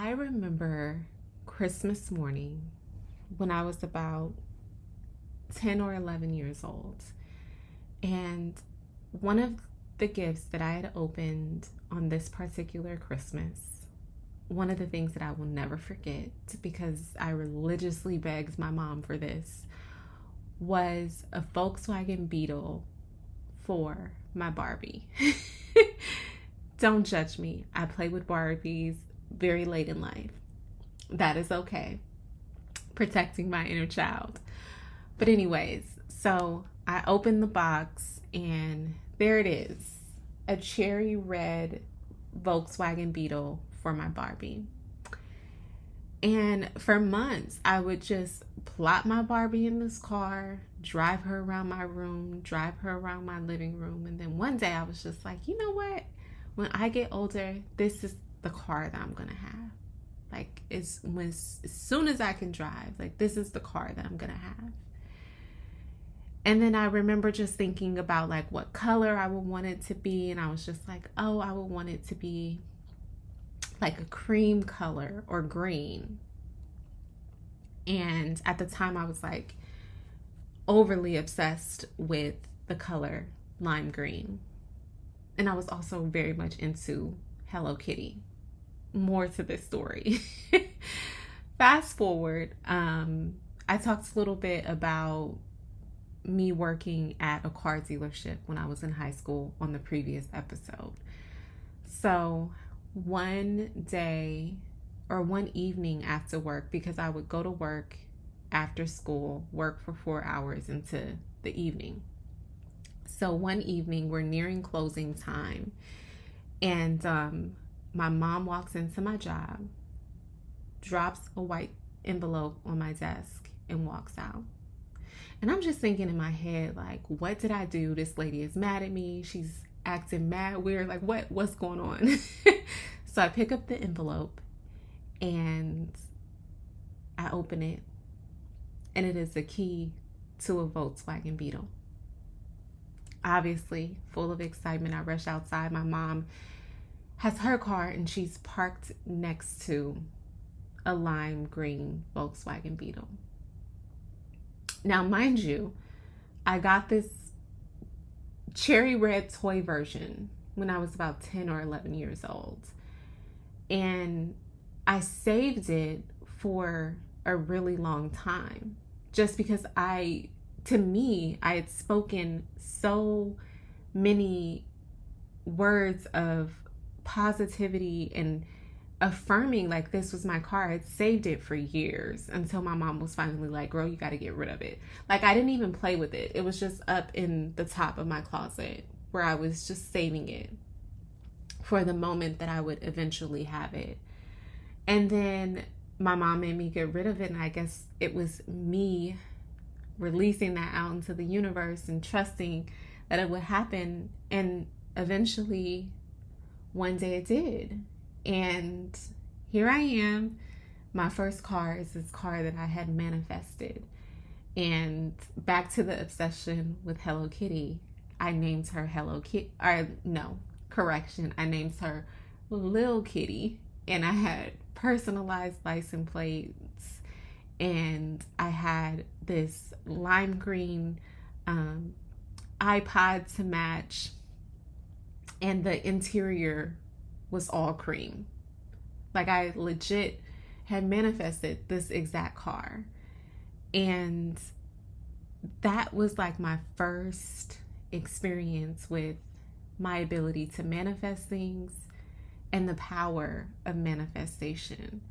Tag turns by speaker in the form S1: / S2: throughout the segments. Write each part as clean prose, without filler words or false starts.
S1: I remember Christmas morning when I was about 10 or 11 years old. And one of the gifts that I had opened on this particular Christmas, one of the things that I will never forget, because I religiously begged my mom for this, was a Volkswagen Beetle for my Barbie. Don't judge me. I play with Barbies very late in life. That is okay. Protecting my inner child. But anyways, so I opened the box and there it is. A cherry red Volkswagen Beetle for my Barbie. And for months, I would just plop my Barbie in this car, drive her around my room, drive her around my living room. And then one day I was just like, you know what? When I get older, this is the car that I'm going to have. Like, as soon as I can drive, like, this is the car that I'm going to have. And then I remember just thinking about, like, what color I would want it to be. And I was just like, oh, I would want it to be like a cream color or green. And at the time I was like overly obsessed with the color lime green. And I was also very much into Hello Kitty. More to this story. Fast forward, I talked a little bit about me working at a car dealership when I was in high school on the previous episode. So one day or one evening after work, because I would go to work after school, work for 4 hours into the evening. So one evening we're nearing closing time and my mom walks into my job, drops a white envelope on my desk and walks out. And I'm just thinking in my head, like, what did I do? This lady is mad at me. She's acting mad weird. Like, what's going on? So I pick up the envelope and I open it, and it is the key to a Volkswagen Beetle. Obviously, full of excitement, I rush outside. My mom has her car and she's parked next to a lime green Volkswagen Beetle. Now, mind you, I got this cherry red toy version when I was about 10 or 11 years old. And I saved it for a really long time just because I had spoken so many words of positivity and affirming, like, this was my car. I had saved it for years until my mom was finally like, girl, you got to get rid of it. Like, I didn't even play with it. It was just up in the top of my closet where I was just saving it for the moment that I would eventually have it. And then my mom made me get rid of it. And I guess it was me releasing that out into the universe and trusting that it would happen. And eventually one day it did. And here I am. My first car is this car that I had manifested. And back to the obsession with Hello Kitty, I named her Hello Kitty. I named her Lil Kitty. And I had personalized license plates. And I had this lime green iPod to match. And the interior was all cream. Like, I legit had manifested this exact car. And that was like my first experience with my ability to manifest things and the power of manifestation.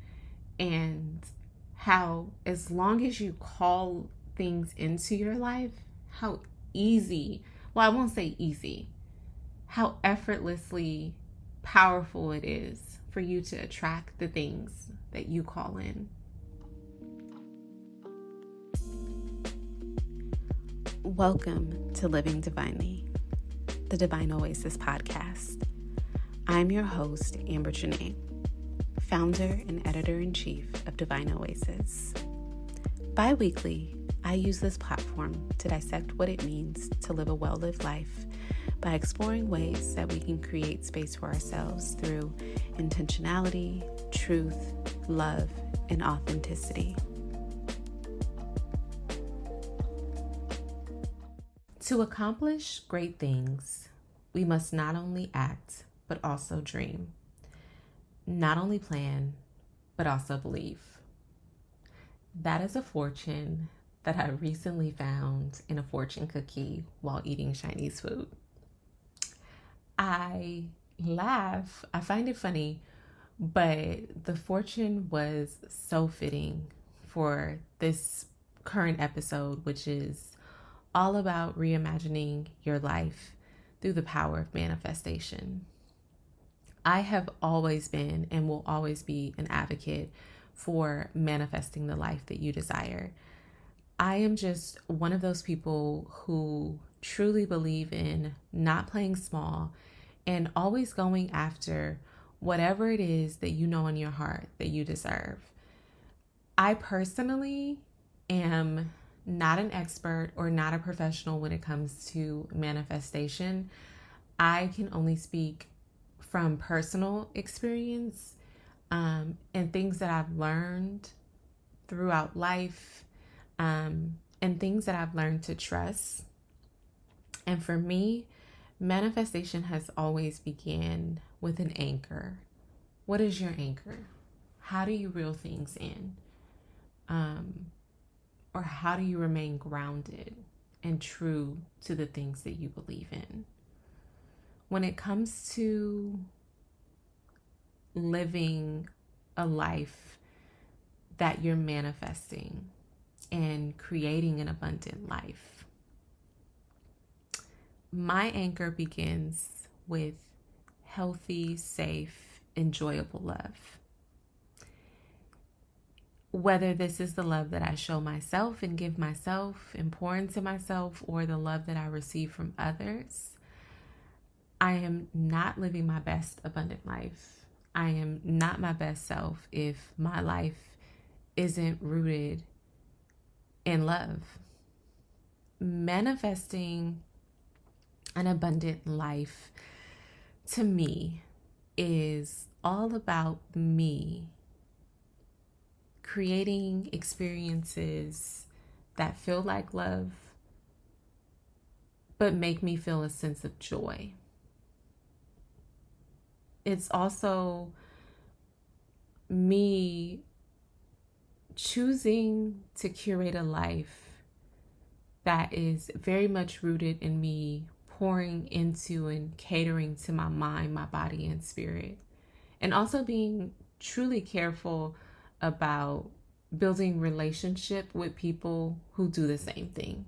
S1: And how, as long as you call things into your life, how easy, well, I won't say easy, how effortlessly powerful it is for you to attract the things that you call in. Welcome to Living Dvnly, the Divine Oasis podcast. I'm your host, Amber Janae, founder and editor-in-chief of Divine Oasis. Bi-weekly, I use this platform to dissect what it means to live a well-lived life by exploring ways that we can create space for ourselves through intentionality, truth, love, and authenticity. To accomplish great things, we must not only act, but also dream. Not only plan, but also believe. That is a fortune that I recently found in a fortune cookie while eating Chinese food. I laugh, I find it funny, but the fortune was so fitting for this current episode, which is all about reimagining your life through the power of manifestation. I have always been and will always be an advocate for manifesting the life that you desire. I am just one of those people who truly believe in not playing small and always going after whatever it is that you know in your heart that you deserve. I personally am not an expert or not a professional when it comes to manifestation. I can only speak from personal experience and things that I've learned throughout life, and things that I've learned to trust. And for me, manifestation has always began with an anchor. What is your anchor? How do you reel things in? Or how do you remain grounded and true to the things that you believe in? When it comes to living a life that you're manifesting and creating an abundant life, my anchor begins with healthy, safe, enjoyable love. Whether this is the love that I show myself and give myself and pour into myself, or the love that I receive from others, I am not living my best abundant life. I am not my best self if my life isn't rooted in love. Manifesting an abundant life to me is all about me creating experiences that feel like love, but make me feel a sense of joy. It's also me choosing to curate a life that is very much rooted in me pouring into and catering to my mind, my body, and spirit. And also being truly careful about building relationship with people who do the same thing.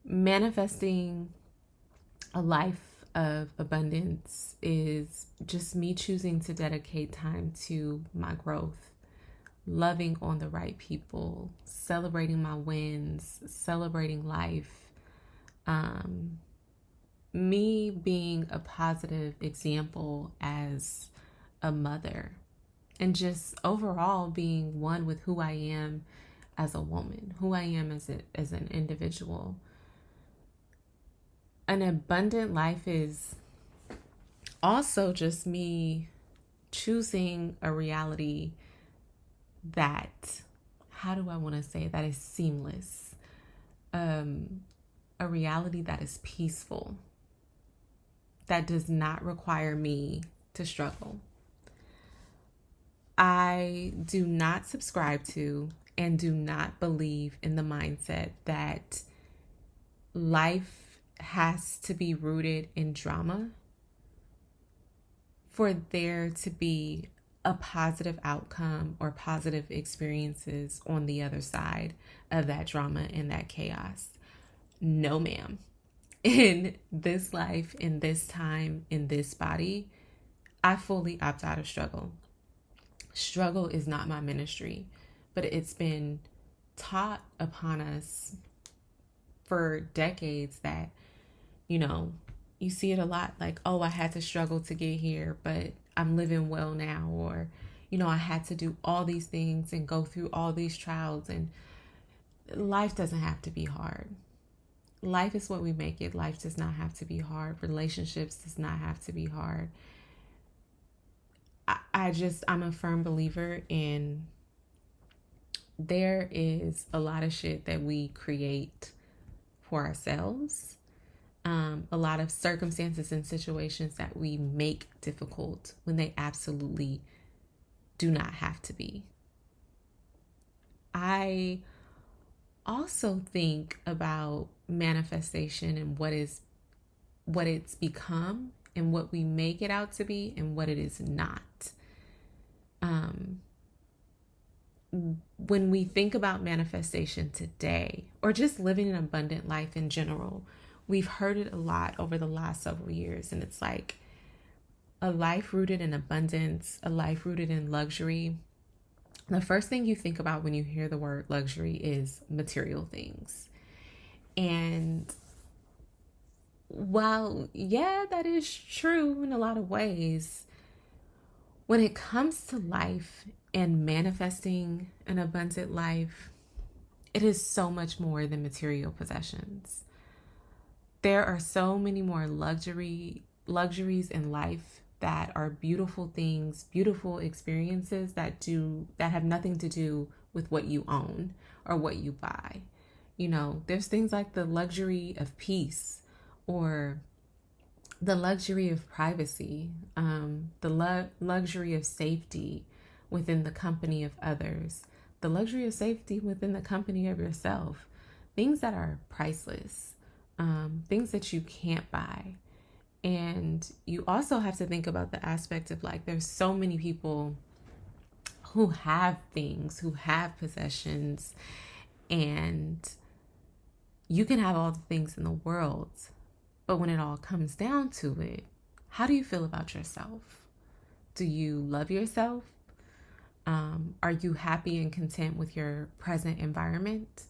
S1: Manifesting a life of abundance is just me choosing to dedicate time to my growth, loving on the right people, celebrating my wins, celebrating life, me being a positive example as a mother, and just overall being one with who I am as a woman, who I am as an individual. An abundant life is also just me choosing a reality that, how do I want to say, that is seamless. A reality that is peaceful, that does not require me to struggle. I do not subscribe to and do not believe in the mindset that life has to be rooted in drama for there to be a positive outcome or positive experiences on the other side of that drama and that chaos. No, ma'am. In this life, in this time, in this body, I fully opt out of struggle. Struggle is not my ministry, but it's been taught upon us for decades that, you see it a lot, like, oh, I had to struggle to get here, but I'm living well now. Or, I had to do all these things and go through all these trials, and life doesn't have to be hard. Life is what we make it. Life does not have to be hard. Relationships does not have to be hard. I'm a firm believer in there is a lot of shit that we create for ourselves. A lot of circumstances and situations that we make difficult when they absolutely do not have to be. I also think about manifestation and what it's become and what we make it out to be and what it is not. When we think about manifestation today, or just living an abundant life in general, we've heard it a lot over the last several years, and it's like a life rooted in abundance, a life rooted in luxury. The first thing you think about when you hear the word luxury is material things. And while, yeah, that is true in a lot of ways, when it comes to life and manifesting an abundant life, it is so much more than material possessions. There are so many more luxuries in life that are beautiful things, beautiful experiences that have nothing to do with what you own or what you buy. There's things like the luxury of peace, or the luxury of privacy, the luxury of safety within the company of others, the luxury of safety within the company of yourself, things that are priceless, things that you can't buy. And you also have to think about the aspect of there's so many people who have things, who have possessions, and you can have all the things in the world, but when it all comes down to it, how do you feel about yourself? Do you love yourself? Are you happy and content with your present environment?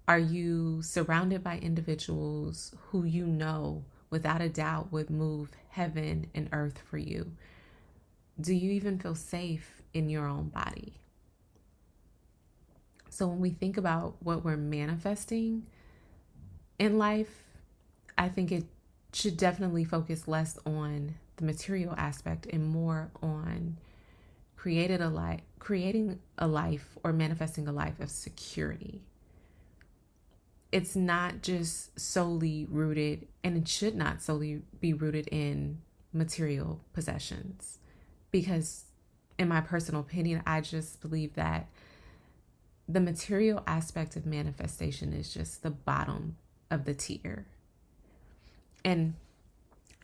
S1: Are you surrounded by individuals who without a doubt would move heaven and earth for you? Do you even feel safe in your own body? So when we think about what we're manifesting in life, I think it should definitely focus less on the material aspect and more on creating a life or manifesting a life of security. It's not just solely rooted, and it should not solely be rooted in material possessions, because in my personal opinion, I just believe that the material aspect of manifestation is just the bottom of the tier. And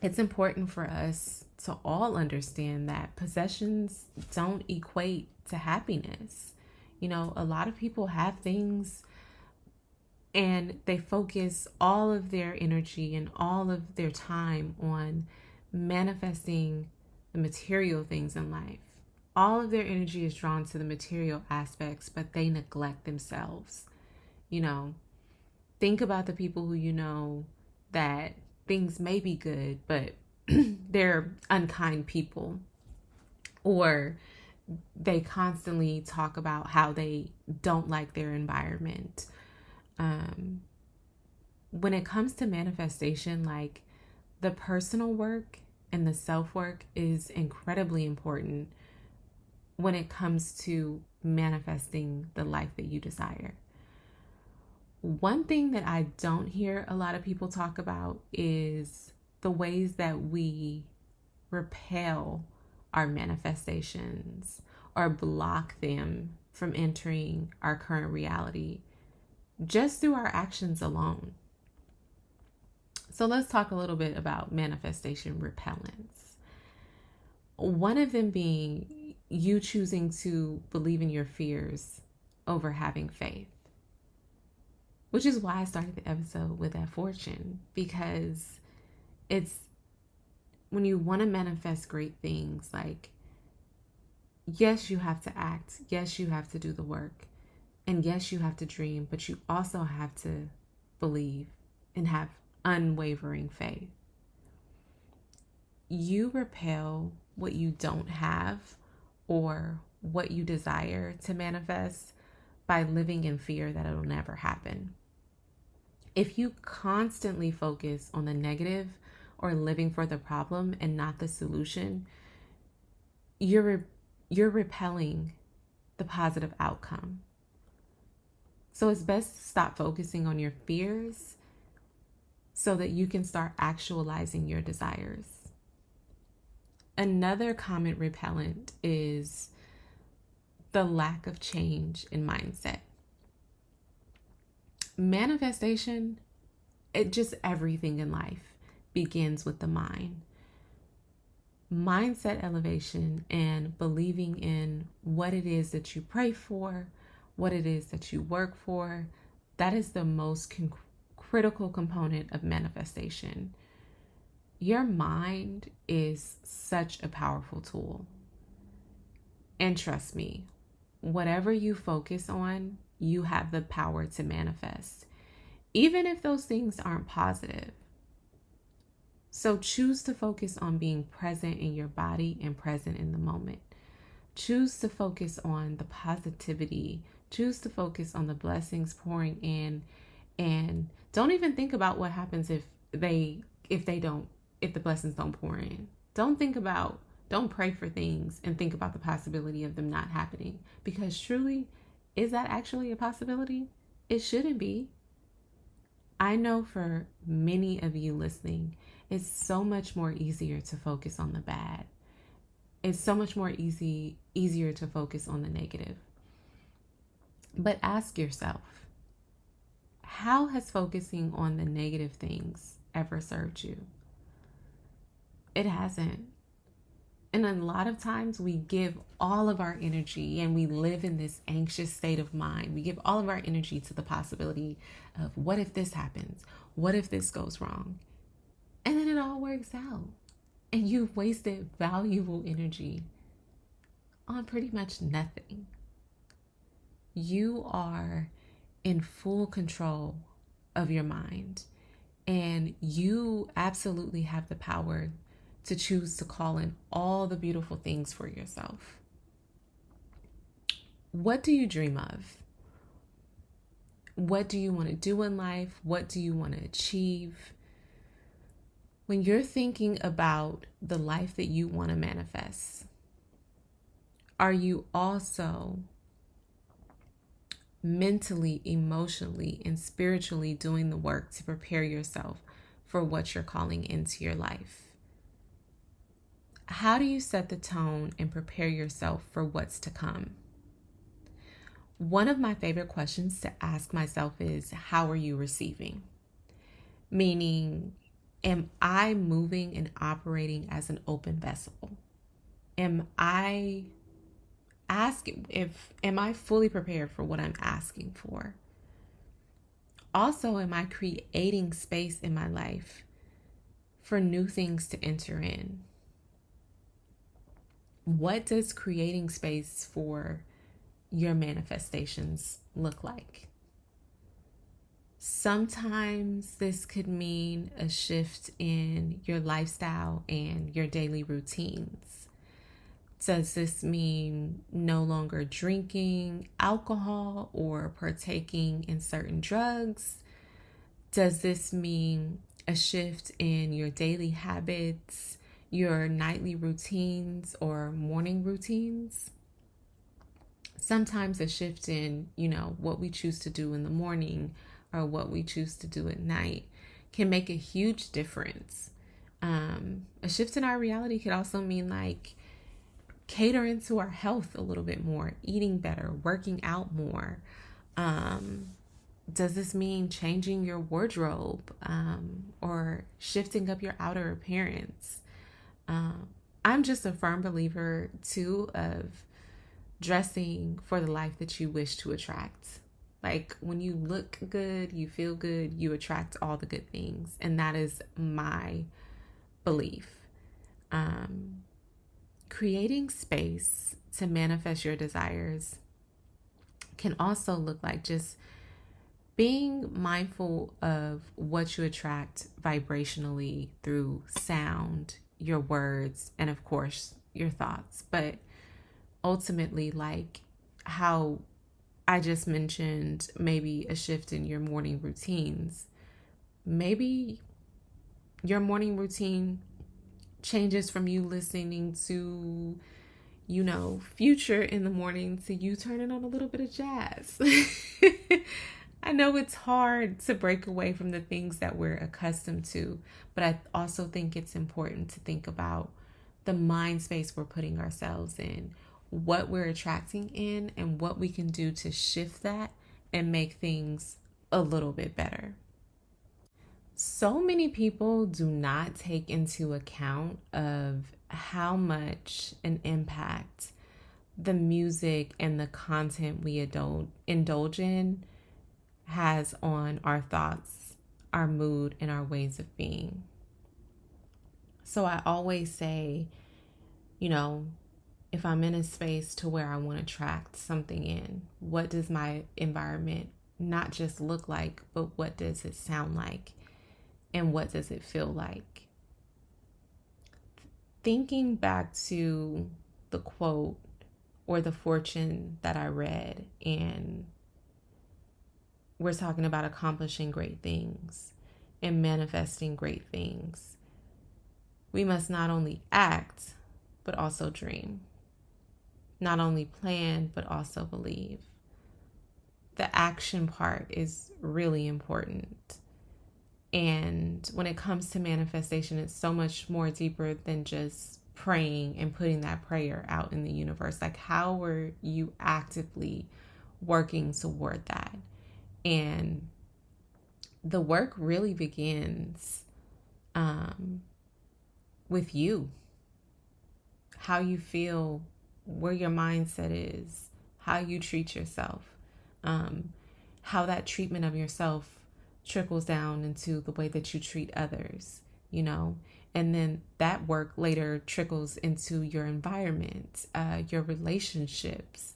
S1: it's important for us to all understand that possessions don't equate to happiness. A lot of people have things and they focus all of their energy and all of their time on manifesting the material things in life. All of their energy is drawn to the material aspects, but they neglect themselves. Think about the people who that things may be good, but they're unkind people, or they constantly talk about how they don't like their environment. When it comes to manifestation, the personal work and the self-work is incredibly important when it comes to manifesting the life that you desire. One thing that I don't hear a lot of people talk about is the ways that we repel our manifestations or block them from entering our current reality just through our actions alone. So let's talk a little bit about manifestation repellents. One of them being you choosing to believe in your fears over having faith, which is why I started the episode with that fortune, because it's when you want to manifest great things, yes, you have to act. Yes, you have to do the work. And yes, you have to dream, but you also have to believe and have unwavering faith. You repel what you don't have or what you desire to manifest by living in fear that it'll never happen. If you constantly focus on the negative or living for the problem and not the solution, you're repelling the positive outcome. So it's best to stop focusing on your fears so that you can start actualizing your desires. Another common repellent is the lack of change in mindset. Manifestation, everything in life begins with the mind. Mindset elevation and believing in what it is that you pray for, what it is that you work for, that is the most critical component of manifestation. Your mind is such a powerful tool. And trust me, whatever you focus on, you have the power to manifest, even if those things aren't positive. So choose to focus on being present in your body and present in the moment. Choose to focus on the positivity. Choose to focus on the blessings pouring in, and don't even think about what happens if the blessings don't pour in. Don't pray for things and think about the possibility of them not happening, because truly, is that actually a possibility? It shouldn't be. I know for many of you listening, it's so much more easier to focus on the bad. It's so much more easier to focus on the negative. But ask yourself, how has focusing on the negative things ever served you? It hasn't. And a lot of times we give all of our energy, and we live in this anxious state of mind. We give all of our energy to the possibility of, what if this happens? What if this goes wrong? And then it all works out. And you've wasted valuable energy on pretty much nothing. You are in full control of your mind, and you absolutely have the power to choose to call in all the beautiful things for yourself. What do you dream of? What do you want to do in life? What do you want to achieve? When you're thinking about the life that you want to manifest, are you also mentally, emotionally, and spiritually doing the work to prepare yourself for what you're calling into your life? How do you set the tone and prepare yourself for what's to come? One of my favorite questions to ask myself is, how are you receiving? Meaning, am I moving and operating as an open vessel? Am I fully prepared for what I'm asking for? Also, am I creating space in my life for new things to enter in? What does creating space for your manifestations look like? Sometimes this could mean a shift in your lifestyle and your daily routines. Does this mean no longer drinking alcohol or partaking in certain drugs? Does this mean a shift in your daily habits, your nightly routines or morning routines? Sometimes a shift in, what we choose to do in the morning or what we choose to do at night can make a huge difference. A shift in our reality could also mean like catering to our health a little bit more, eating better, working out more. Does this mean changing your wardrobe or shifting up your outer appearance? I'm just a firm believer too of dressing for the life that you wish to attract. Like when you look good, you feel good, you attract all the good things. And that is my belief. Creating space to manifest your desires can also look like just being mindful of what you attract vibrationally through sound, your words, and of course, your thoughts. But ultimately, like how I just mentioned, maybe a shift in your morning routines. Maybe your morning routine changes from you listening to, Future in the morning to you turning on a little bit of jazz. I know it's hard to break away from the things that we're accustomed to, but I also think it's important to think about the mind space we're putting ourselves in, what we're attracting in, and what we can do to shift that and make things a little bit better. So many people do not take into account of how much an impact the music and the content we indulge in has on our thoughts, our mood, and our ways of being. So I always say, if I'm in a space to where I want to attract something in, what does my environment not just look like, but what does it sound like? And what does it feel like? Thinking back to the quote or the fortune that I read, and we're talking about accomplishing great things and manifesting great things. We must not only act, but also dream. Not only plan, but also believe. The action part is really important. And when it comes to manifestation, it's so much more deeper than just praying and putting that prayer out in the universe. Like, how are you actively working toward that? And the work really begins with you. How you feel, where your mindset is, how you treat yourself, how that treatment of yourself trickles down into the way that you treat others, and then that work later trickles into your environment, your relationships,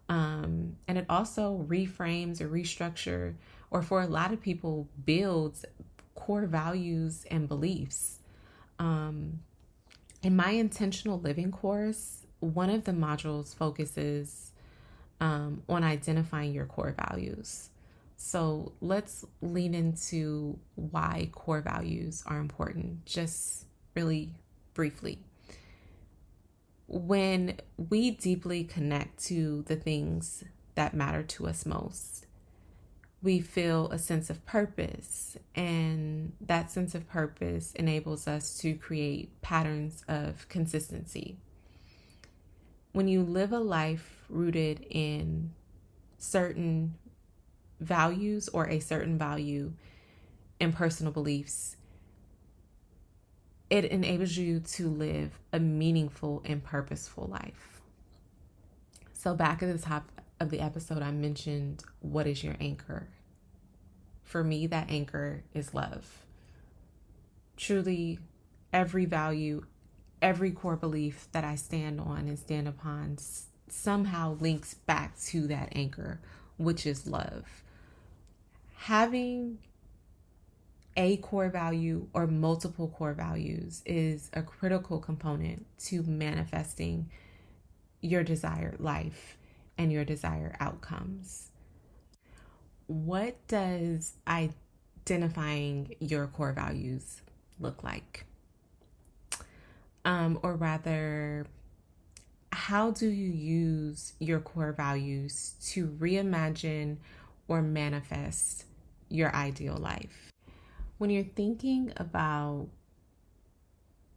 S1: and it also reframes or restructure, or for a lot of people, builds core values and beliefs. In my intentional living course, one of the modules focuses on identifying your core values. So let's lean into why core values are important, just really briefly. When we deeply connect to the things that matter to us most, we feel a sense of purpose, and that sense of purpose enables us to create patterns of consistency. When you live a life rooted in certain values or a certain value and personal beliefs, it enables you to live a meaningful and purposeful life. So back at the top of the episode, I mentioned, what is your anchor? For me, that anchor is love. Truly, every value, every core belief that I stand on and stand upon somehow links back to that anchor, which is love. Having a core value or multiple core values is a critical component to manifesting your desired life and your desired outcomes. What does identifying your core values look like? Or rather, how do you use your core values to reimagine or manifest your ideal life? When you're thinking about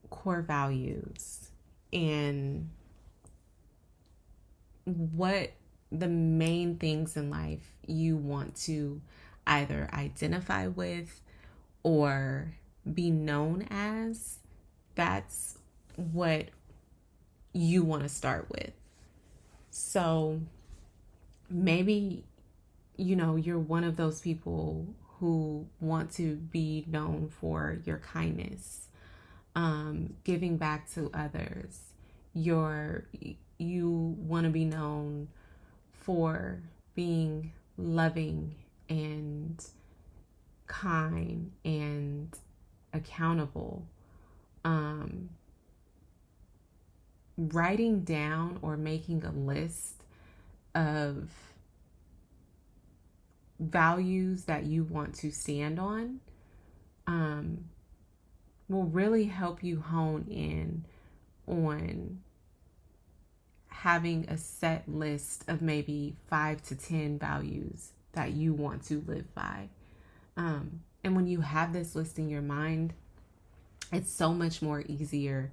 S1: core values and what the main things in life you want to either identify with or be known as, that's what you want to start with. So maybe, you're one of those people who want to be known for your kindness, giving back to others. You want to be known for being loving and kind and accountable. writing down or making a list of values that you want to stand on will really help you hone in on having a set list of maybe 5 to 10 values that you want to live by. And when you have this list in your mind, it's so much more easier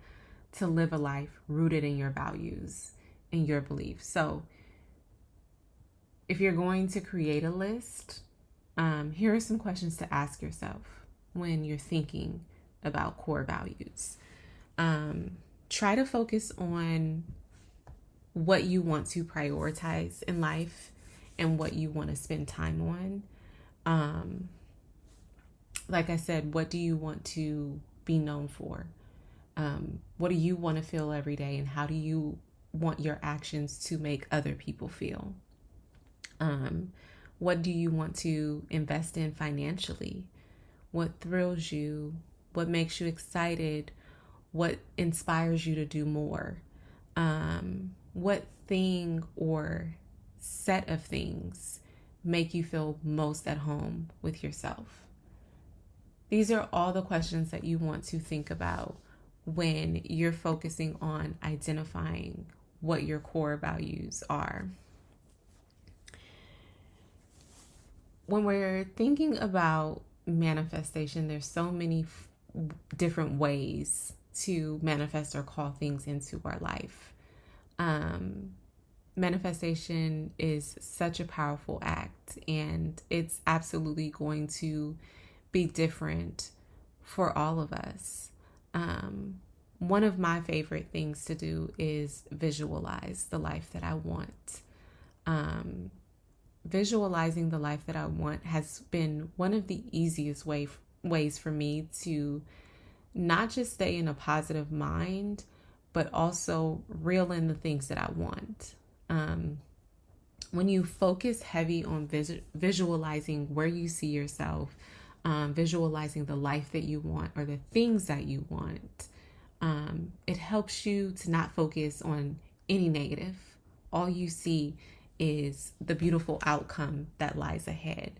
S1: to live a life rooted in your values and your beliefs. So if you're going to create a list, here are some questions to ask yourself when you're thinking about core values. Try to focus on what you want to prioritize in life and what you want to spend time on. Like I said, what do you want to be known for? What do you want to feel every day? And how do you want your actions to make other people feel? What do you want to invest in financially? What thrills you? What makes you excited? What inspires you to do more? What thing or set of things make you feel most at home with yourself? These are all the questions that you want to think about when you're focusing on identifying what your core values are. When we're thinking about manifestation, there's so many different ways to manifest or call things into our life. Manifestation is such a powerful act, and it's absolutely going to be different for all of us. One of my favorite things to do is visualize the life that I want. Visualizing the life that I want has been one of the easiest ways for me to not just stay in a positive mind, but also reel in the things that I want. When you focus heavy on visualizing where you see yourself, visualizing the life that you want or the things that you want, it helps you to not focus on any negative. All you see is the beautiful outcome that lies ahead.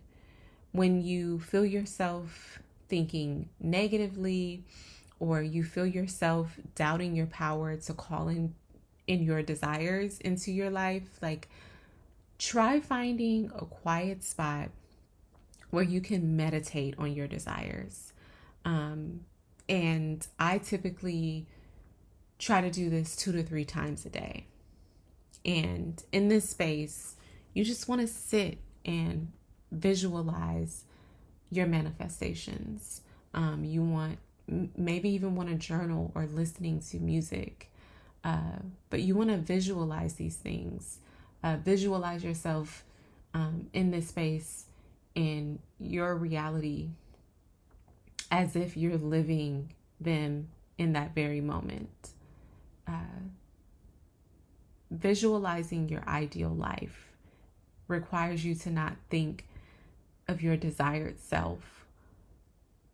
S1: When you feel yourself thinking negatively, or you feel yourself doubting your power to call in your desires into your life, like, try finding a quiet spot where you can meditate on your desires. And I typically try to do this 2 to 3 times a day. And in this space, you just want to sit and visualize your manifestations. You maybe even want to journal or listening to music. But you want to visualize these things. Visualize yourself in this space, in your reality, as if you're living them in that very moment. Visualizing your ideal life requires you to not think of your desired self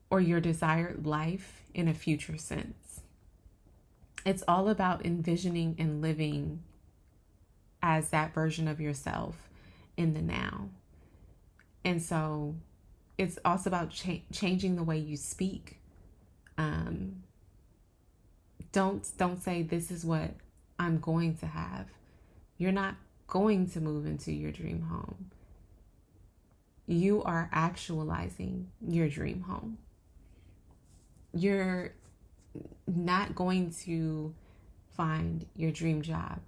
S1: or your desired life in a future sense. It's all about envisioning and living as that version of yourself in the now. And so it's also about changing the way you speak. Don't say, this is what I'm going to have. You're not going to move into your dream home. You are actualizing your dream home. You're not going to find your dream job,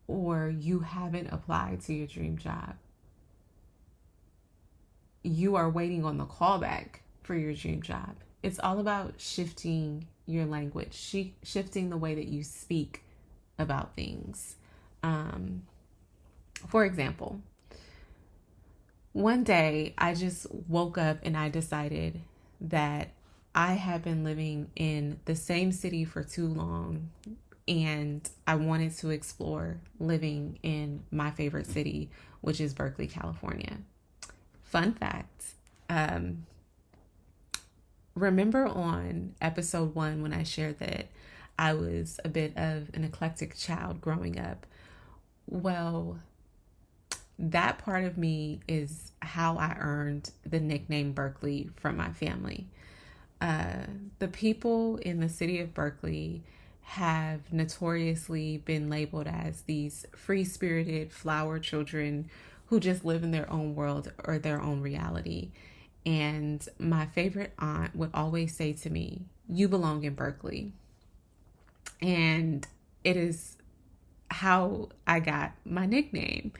S1: or you haven't applied to your dream job. You are waiting on the callback for your dream job. It's all about shifting your language, shifting the way that you speak about things. For example, one day I just woke up and I decided that I have been living in the same city for too long, and I wanted to explore living in my favorite city, which is Berkeley, California. Fun fact, remember on episode 1 when I shared that I was a bit of an eclectic child growing up. Well, that part of me is how I earned the nickname Berkeley from my family. The people in the city of Berkeley have notoriously been labeled as these free-spirited flower children who just live in their own world or their own reality. And my favorite aunt would always say to me, "You belong in Berkeley." And it is how I got my nickname.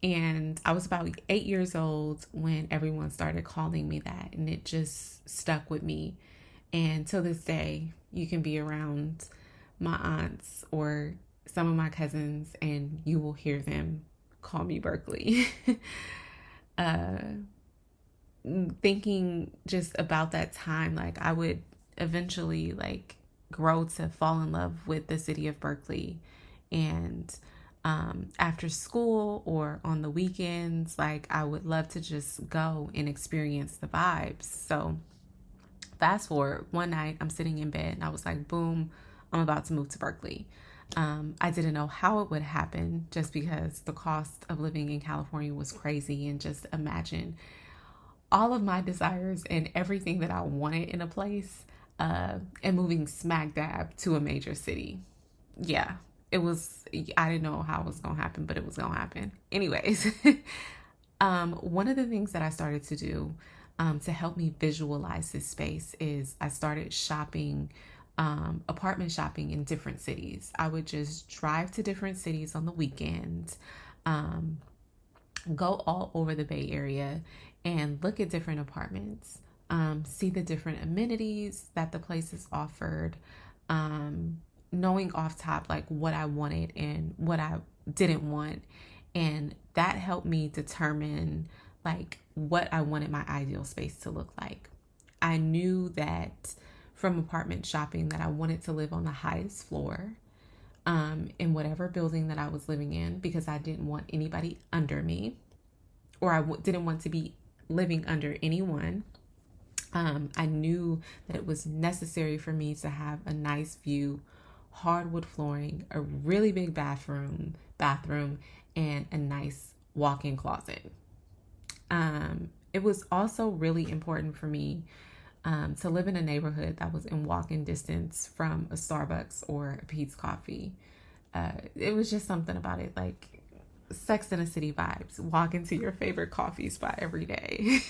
S1: And I was about 8 years old when everyone started calling me that, and it just stuck with me. And till this day, you can be around my aunts or some of my cousins, and you will hear them call me Berkeley. uh, Thinking just about that time, like I would eventually like grow to fall in love with the city of Berkeley. And after school or on the weekends, like I would love to just go and experience the vibes. So fast forward, one night I'm sitting in bed and I was like, boom, I'm about to move to Berkeley. I didn't know how it would happen just because the cost of living in California was crazy. And just imagine all of my desires and everything that I wanted in a place, and moving smack dab to a major city. Yeah, I didn't know how it was going to happen, but it was going to happen. Anyways, one of the things that I started to do to help me visualize this space is I started shopping, apartment shopping in different cities. I would just drive to different cities on the weekends, go all over the Bay Area and look at different apartments, see the different amenities that the places offered, knowing off top like what I wanted and what I didn't want. And that helped me determine like what I wanted my ideal space to look like. I knew that from apartment shopping that I wanted to live on the highest floor in whatever building that I was living in, because I didn't want anybody under me, or I didn't want to be living under anyone. I knew that it was necessary for me to have a nice view, hardwood flooring, a really big bathroom, and a nice walk-in closet. It was also really important for me to live in a neighborhood that was in walking distance from a Starbucks or a Pete's Coffee. It was just something about it, like Sex in the City vibes. Walk into your favorite coffee spot every day.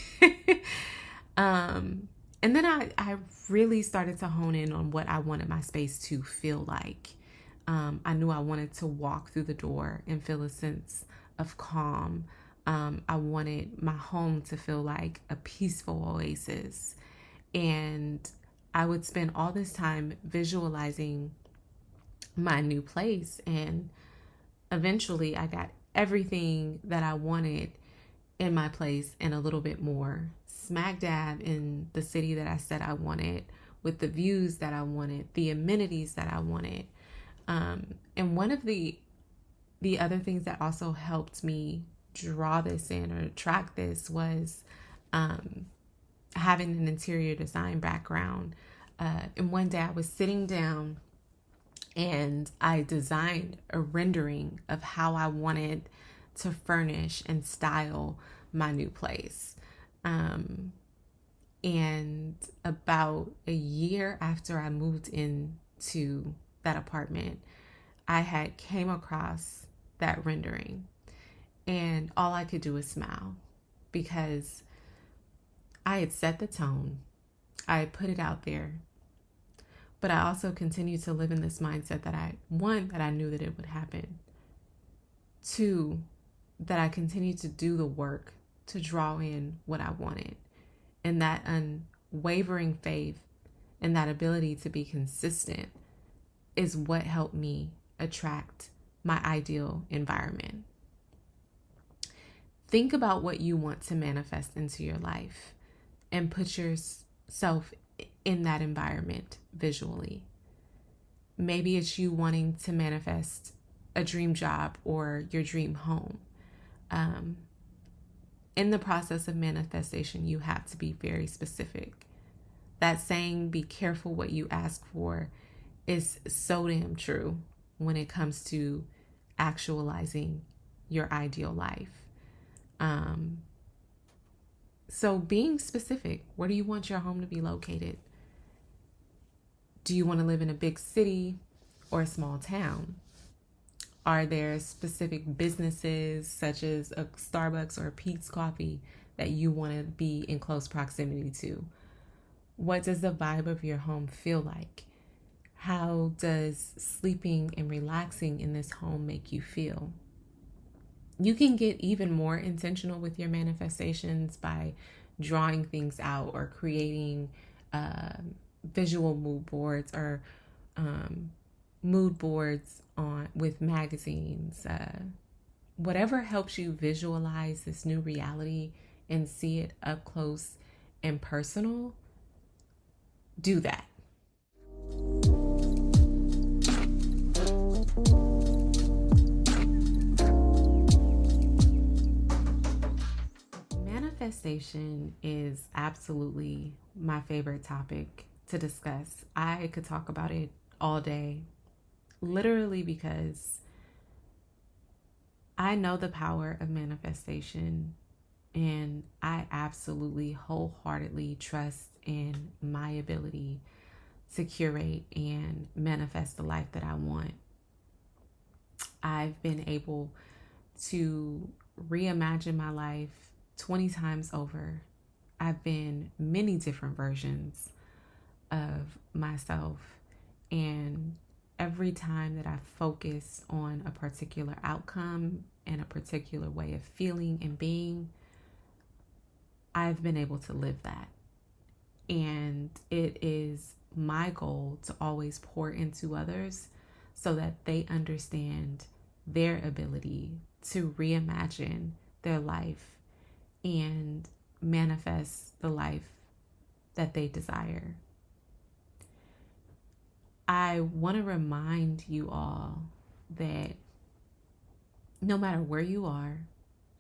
S1: And then I really started to hone in on what I wanted my space to feel like. I knew I wanted to walk through the door and feel a sense of calm. I wanted my home to feel like a peaceful oasis. And I would spend all this time visualizing my new place. And eventually I got everything that I wanted in my place and a little bit more, smack dab in the city that I said I wanted, with the views that I wanted, the amenities that I wanted. And one of the other things that also helped me draw this in or track this was having an interior design background. And one day I was sitting down and I designed a rendering of how I wanted to furnish and style my new place. And about a year after I moved into that apartment, I had came across that rendering, and all I could do was smile, because I had set the tone, I had put it out there, but I also continued to live in this mindset that I knew that it would happen. 2, that I continued to do the work to draw in what I wanted. And that unwavering faith and that ability to be consistent is what helped me attract my ideal environment. Think about what you want to manifest into your life and put yourself in that environment visually. Maybe it's you wanting to manifest a dream job or your dream home. In the process of manifestation, you have to be very specific. That saying, be careful what you ask for, is so damn true when it comes to actualizing your ideal life. So being specific, where do you want your home to be located? Do you want to live in a big city or a small town? Are there specific businesses such as a Starbucks or a Pete's Coffee that you want to be in close proximity to? What does the vibe of your home feel like? How does sleeping and relaxing in this home make you feel? You can get even more intentional with your manifestations by drawing things out or creating visual mood boards or mood boards with magazines. Whatever helps you visualize this new reality and see it up close and personal, do that. Manifestation is absolutely my favorite topic to discuss. I could talk about it all day, literally, because I know the power of manifestation and I absolutely wholeheartedly trust in my ability to curate and manifest the life that I want. I've been able to reimagine my life 20 times over. I've been many different versions of myself, and every time that I focus on a particular outcome and a particular way of feeling and being, I've been able to live that. And it is my goal to always pour into others so that they understand their ability to reimagine their life and manifest the life that they desire. I want to remind you all that no matter where you are,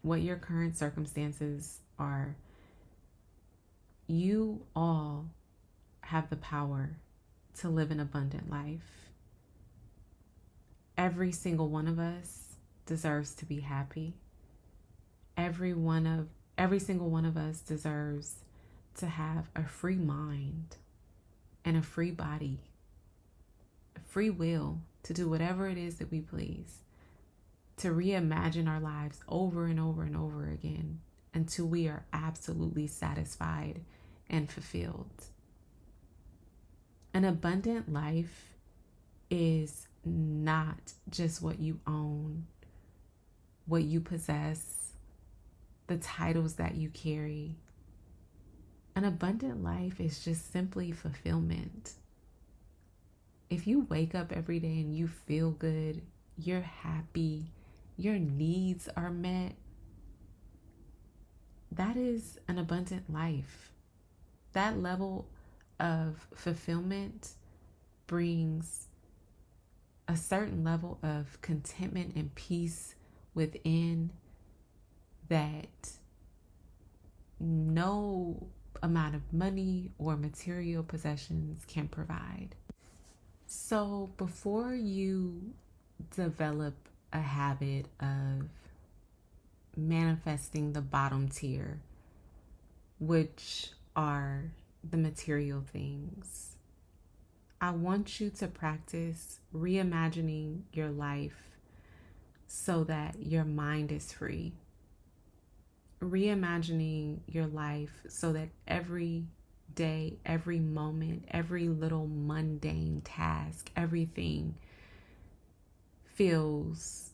S1: what your current circumstances are, you all have the power to live an abundant life. Every single one of us deserves to be happy. Every single one of us deserves to have a free mind and a free body, a free will to do whatever it is that we please, to reimagine our lives over and over and over again until we are absolutely satisfied and fulfilled. An abundant life is not just what you own, what you possess, the titles that you carry. An abundant life is just simply fulfillment. If you wake up every day and you feel good, you're happy, your needs are met, that is an abundant life. That level of fulfillment brings a certain level of contentment and peace within that no amount of money or material possessions can provide. So before you develop a habit of manifesting the bottom tier, which are the material things, I want you to practice reimagining your life so that your mind is free. Reimagining your life so that every day, every moment, every little mundane task, everything feels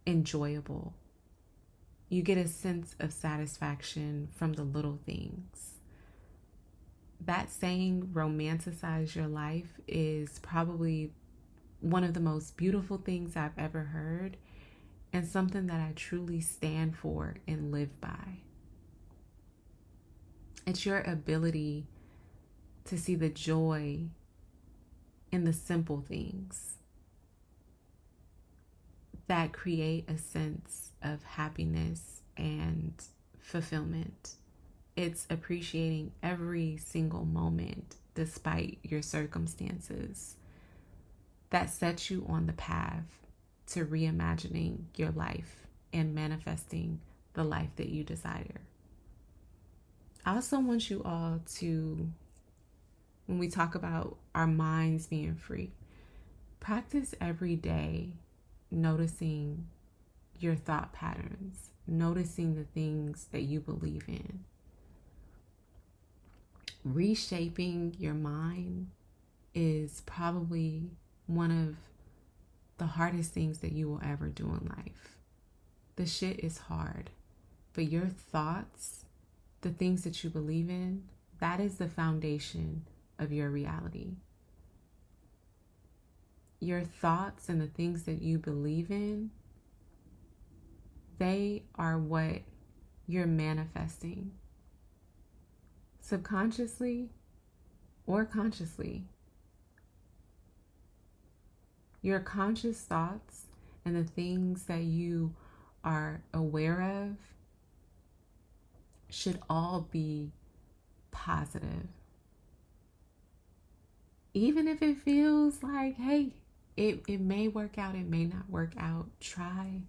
S1: enjoyable. You get a sense of satisfaction from the little things. That saying, romanticize your life, is probably one of the most beautiful things I've ever heard, and something that I truly stand for and live by. It's your ability to see the joy in the simple things that create a sense of happiness and fulfillment. It's appreciating every single moment despite your circumstances. that sets you on the path to reimagining your life and manifesting the life that you desire. I also want you all to, when we talk about our minds being free, practice every day noticing your thought patterns, noticing the things that you believe in. Reshaping your mind is probably one of the hardest things that you will ever do in life. The shit is hard, but your thoughts, the things that you believe in, that is the foundation of your reality. Your thoughts and the things that you believe in, they are what you're manifesting, subconsciously or consciously. Your conscious thoughts and the things that you are aware of should all be positive. Even if it feels like, hey, it may work out, it may not work out, try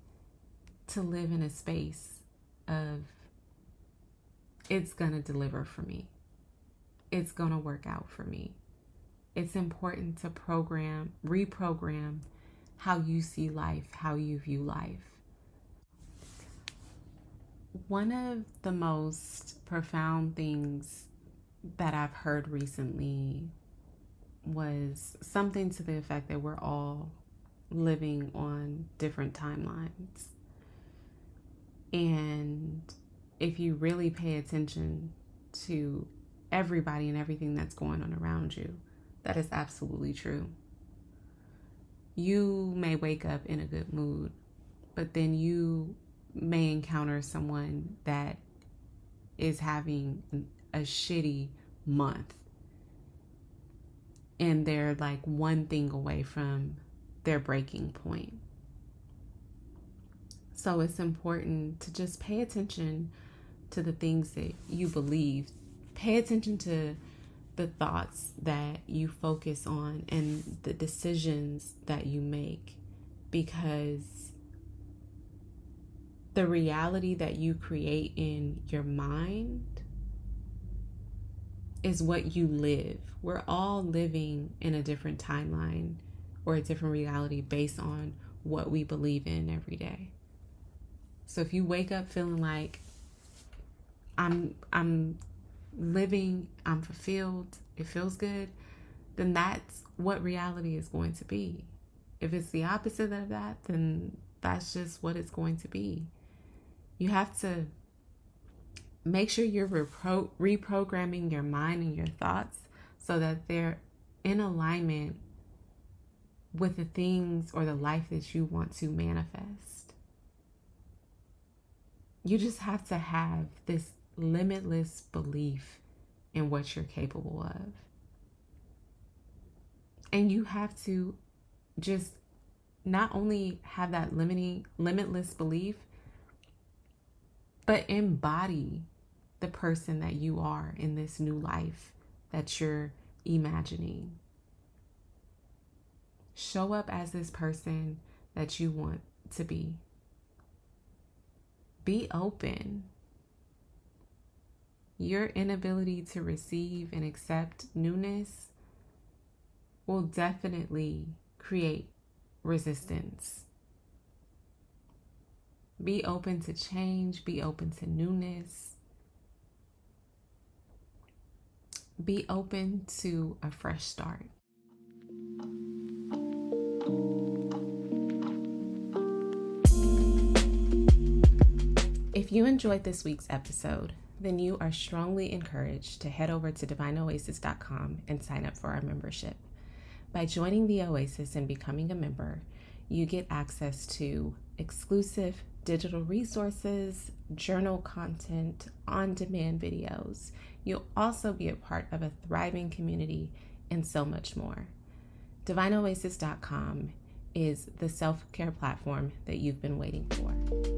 S1: to live in a space of, it's gonna deliver for me. It's gonna work out for me. It's important to reprogram how you see life, how you view life. One of the most profound things that I've heard recently was something to the effect that we're all living on different timelines. And if you really pay attention to everybody and everything that's going on around you, that is absolutely true. You may wake up in a good mood, but then you may encounter someone that is having a shitty month. And they're like one thing away from their breaking point. So it's important to just pay attention to the things that you believe. Pay attention to the thoughts that you focus on and the decisions that you make, because the reality that you create in your mind is what you live. We're all living in a different timeline or a different reality based on what we believe in every day. So if you wake up feeling like I'm living, I'm fulfilled, it feels good, then that's what reality is going to be. If it's the opposite of that, then that's just what it's going to be. You have to make sure you're reprogramming your mind and your thoughts so that they're in alignment with the things or the life that you want to manifest. You just have to have this limitless belief in what you're capable of. And you have to just not only have that limitless belief, but embody the person that you are in this new life that you're imagining. Show up as this person that you want to be. Be open. Your inability to receive and accept newness will definitely create resistance. Be open to change. Be open to newness. Be open to a fresh start. If you enjoyed this week's episode, then you are strongly encouraged to head over to DvnlyOasis.com and sign up for our membership. By joining the Oasis and becoming a member, you get access to exclusive digital resources, journal content, on-demand videos. You'll also be a part of a thriving community and so much more. DvnlyOasis.com is the self-care platform that you've been waiting for.